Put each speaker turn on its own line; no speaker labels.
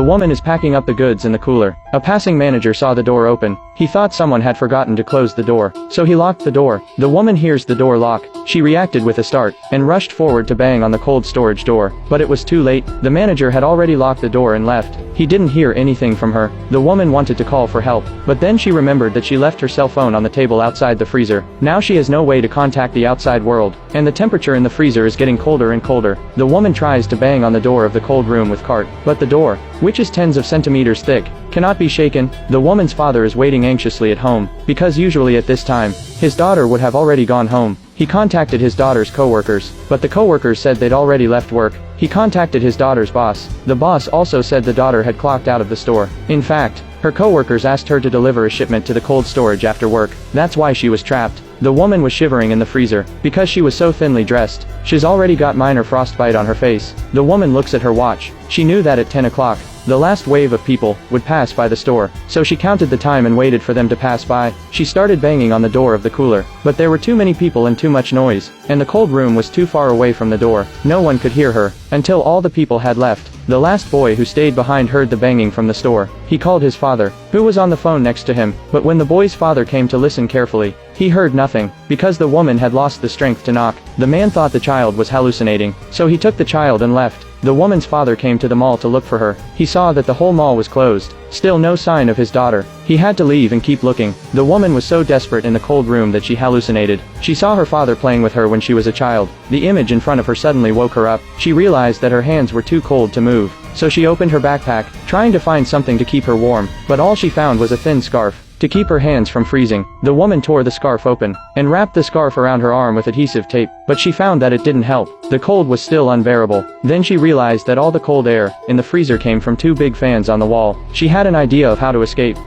woman is packing up the goods in the cooler. A passing manager saw the door open. He thought someone had forgotten to close the door, so he locked the door. The woman hears the door lock. She reacted with a start, and rushed forward to bang on the cold storage door. But it was too late. The manager had already locked the door and left. He didn't hear anything from her. The woman wanted to call for help, but then she remembered that she left her cell phone on the table outside the freezer. Now she has no way to contact the outside world, and the temperature in the freezer is getting colder and colder. The woman tries to bang on the door of the cold room with cart, but the door, which is tens of centimeters thick, cannot be shaken. The woman's father is waiting anxiously at home, because usually at this time, his daughter would have already gone home. He contacted his daughter's co-workers, but the co-workers said they'd already left work. He contacted his daughter's boss. The boss also said the daughter had clocked out of the store. In fact, her co-workers asked her to deliver a shipment to the cold storage after work. That's why she was trapped. The woman was shivering in the freezer, because she was so thinly dressed. She's already got minor frostbite on her face. The woman looks at her watch. She knew that at 10 o'clock, the last wave of people would pass by the store, so she counted the time and waited for them to pass by. She started banging on the door of the cooler, but there were too many people and too much noise, and the cold room was too far away from the door. No one could hear her, until all the people had left. The last boy who stayed behind heard the banging from the store. He called his father, who was on the phone next to him, but when the boy's father came to listen carefully, he heard nothing, because the woman had lost the strength to knock. The man thought the child was hallucinating, so he took the child and left. The woman's father came to the mall to look for her. He saw that the whole mall was closed. Still no sign of his daughter. He had to leave and keep looking. The woman was so desperate in the cold room that she hallucinated. She saw her father playing with her when she was a child. The image in front of her suddenly woke her up. She realized that her hands were too cold to move. So she opened her backpack, trying to find something to keep her warm, but all she found was a thin scarf to keep her hands from freezing. The woman tore the scarf open, and wrapped the scarf around her arm with adhesive tape, but she found that it didn't help. The cold was still unbearable. Then she realized that all the cold air in the freezer came from two big fans on the wall. She had an idea of how to escape.